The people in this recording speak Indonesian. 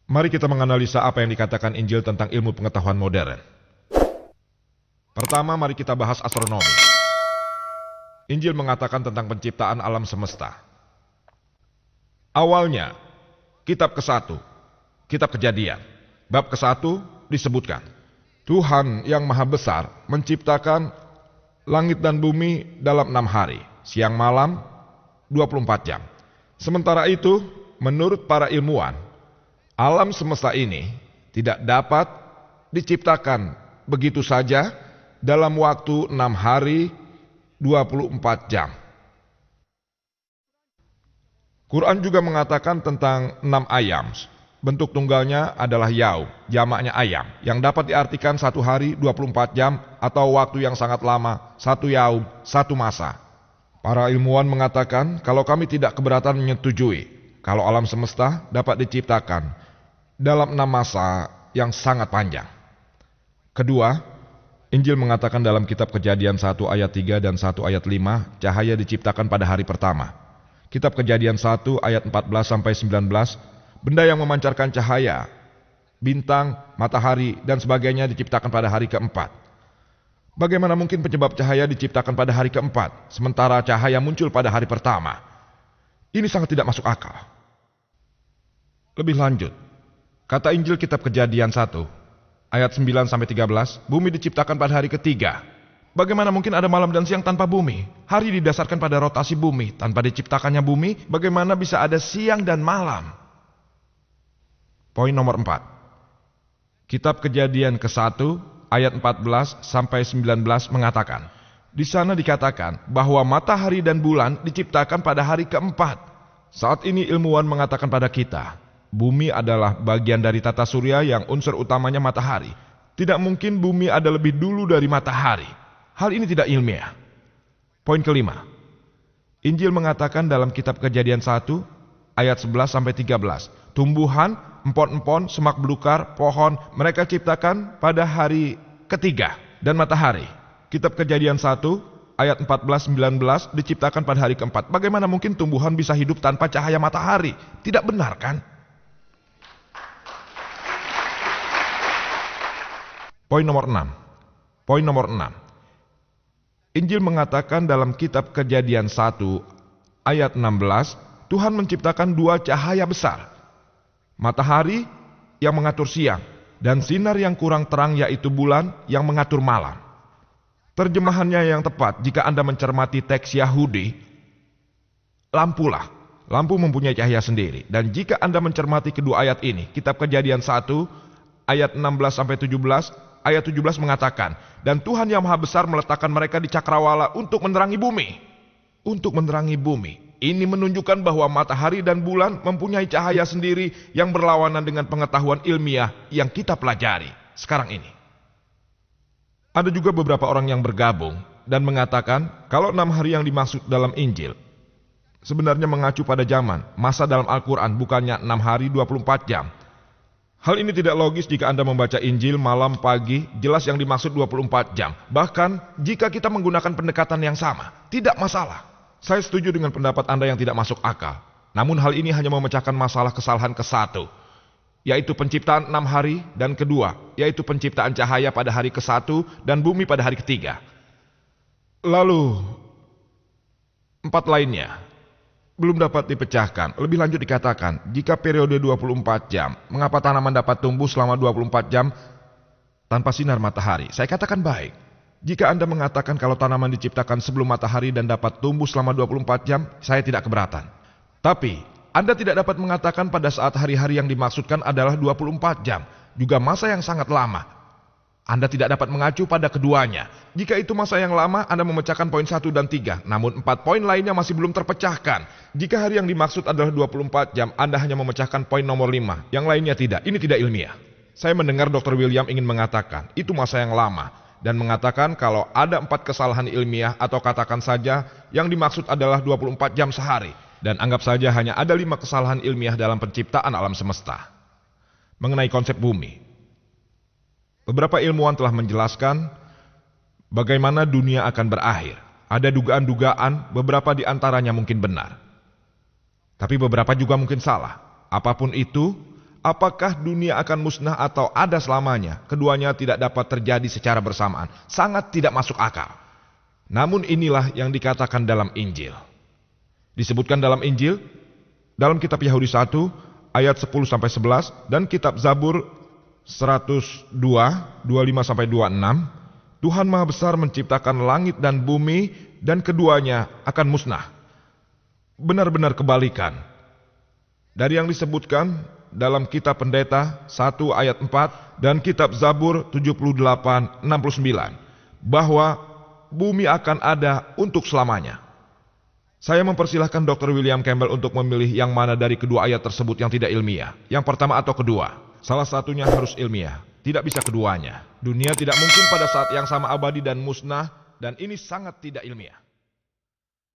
Mari kita menganalisa apa yang dikatakan Injil tentang ilmu pengetahuan modern. Pertama, mari kita bahas astronomi. Injil mengatakan tentang penciptaan alam semesta. Awalnya, kitab ke-1, kitab Kejadian, bab ke-1 disebutkan, Tuhan yang Maha Besar menciptakan langit dan bumi dalam 6 hari, siang malam 24 jam. Sementara itu, menurut para ilmuwan, alam semesta ini tidak dapat diciptakan begitu saja dalam waktu 6 hari 24 jam. Quran juga mengatakan tentang 6 ayam. Bentuk tunggalnya adalah yaum, jamaknya ayam, yang dapat diartikan 1 hari 24 jam atau waktu yang sangat lama, 1 yaum, 1 masa. Para ilmuwan mengatakan kalau kami tidak keberatan menyetujui kalau alam semesta dapat diciptakan dalam 6 masa yang sangat panjang. Kedua, Injil mengatakan dalam kitab Kejadian 1 ayat 3 dan 1 ayat 5, cahaya diciptakan pada hari pertama. Kitab Kejadian 1 ayat 14-19, benda yang memancarkan cahaya, bintang, matahari, dan sebagainya diciptakan pada hari keempat. Bagaimana mungkin penyebab cahaya diciptakan pada hari keempat, sementara cahaya muncul pada hari pertama? Ini sangat tidak masuk akal. Lebih lanjut, kata Injil kitab Kejadian 1, ayat 9-13, bumi diciptakan pada hari ketiga. Bagaimana mungkin ada malam dan siang tanpa bumi? Hari didasarkan pada rotasi bumi. Tanpa diciptakannya bumi, bagaimana bisa ada siang dan malam? Poin nomor 4. Kitab Kejadian ke-1, ayat 14-19 mengatakan, di sana dikatakan bahwa matahari dan bulan diciptakan pada hari keempat. Saat ini ilmuwan mengatakan pada kita, bumi adalah bagian dari tata surya yang unsur utamanya matahari. Tidak mungkin bumi ada lebih dulu dari matahari. Hal ini tidak ilmiah. Poin kelima. Injil mengatakan dalam kitab Kejadian 1, ayat 11-13, tumbuhan, empon-empon, semak belukar, pohon, mereka ciptakan pada hari ketiga. Dan matahari. Kitab Kejadian 1, ayat 14-19 diciptakan pada hari keempat. Bagaimana mungkin tumbuhan bisa hidup tanpa cahaya matahari? Tidak benar kan? Poin nomor 6. Injil mengatakan dalam kitab Kejadian 1 ayat 16, Tuhan menciptakan 2 cahaya besar. Matahari yang mengatur siang dan sinar yang kurang terang yaitu bulan yang mengatur malam. Terjemahannya yang tepat jika Anda mencermati teks Yahudi, lampulah. Lampu mempunyai cahaya sendiri. Dan jika Anda mencermati kedua ayat ini, kitab Kejadian 1 ayat 16-17, ayat 17 mengatakan, dan Tuhan yang Maha Besar meletakkan mereka di cakrawala untuk menerangi bumi. Untuk menerangi bumi. Ini menunjukkan bahwa matahari dan bulan mempunyai cahaya sendiri yang berlawanan dengan pengetahuan ilmiah yang kita pelajari sekarang ini. Ada juga beberapa orang yang bergabung dan mengatakan kalau 6 hari yang dimaksud dalam Injil sebenarnya mengacu pada zaman, masa dalam Al-Quran, bukannya 6 hari 24 jam. Hal ini tidak logis jika Anda membaca Injil malam, pagi, jelas yang dimaksud 24 jam. Bahkan jika kita menggunakan pendekatan yang sama, tidak masalah. Saya setuju dengan pendapat Anda yang tidak masuk akal. Namun hal ini hanya memecahkan masalah kesalahan ke-1, yaitu penciptaan 6 hari, dan kedua, yaitu penciptaan cahaya pada hari ke-1 dan bumi pada hari ketiga. Lalu, 4 lainnya belum dapat dipecahkan. Lebih lanjut dikatakan, jika periode 24 jam, mengapa tanaman dapat tumbuh selama 24 jam tanpa sinar matahari? Saya katakan baik. Jika Anda mengatakan kalau tanaman diciptakan sebelum matahari dan dapat tumbuh selama 24 jam, saya tidak keberatan. Tapi, Anda tidak dapat mengatakan pada saat hari-hari yang dimaksudkan adalah 24 jam, juga masa yang sangat lama. Anda tidak dapat mengacu pada keduanya. Jika itu masa yang lama, Anda memecahkan poin 1 dan 3, namun 4 poin lainnya masih belum terpecahkan. Jika hari yang dimaksud adalah 24 jam, Anda hanya memecahkan poin nomor 5, yang lainnya tidak. Ini tidak ilmiah. Saya mendengar Dr. William ingin mengatakan, itu masa yang lama, dan mengatakan kalau ada 4 kesalahan ilmiah atau katakan saja yang dimaksud adalah 24 jam sehari, dan anggap saja hanya ada 5 kesalahan ilmiah dalam penciptaan alam semesta. Mengenai konsep bumi, beberapa ilmuwan telah menjelaskan bagaimana dunia akan berakhir. Ada dugaan-dugaan, beberapa di antaranya mungkin benar. Tapi beberapa juga mungkin salah. Apapun itu, Apakah dunia akan musnah atau ada selamanya? Keduanya tidak dapat terjadi secara bersamaan. Sangat tidak masuk akal. Namun inilah yang dikatakan dalam Injil. Disebutkan dalam Injil, dalam kitab Yahudi 1, ayat 10-11, dan kitab Zabur 102, 25-26, Tuhan Maha Besar menciptakan langit dan bumi, dan keduanya akan musnah. Benar-benar kebalikan dari yang disebutkan dalam kitab Pendeta 1 ayat 4 dan kitab Zabur 78-69 bahwa bumi akan ada untuk selamanya. Saya mempersilahkan Dr. William Campbell untuk memilih yang mana dari kedua ayat tersebut yang tidak ilmiah. Yang pertama atau kedua. Salah satunya harus ilmiah, tidak bisa keduanya. Dunia tidak mungkin pada saat yang sama abadi dan musnah, dan ini sangat tidak ilmiah.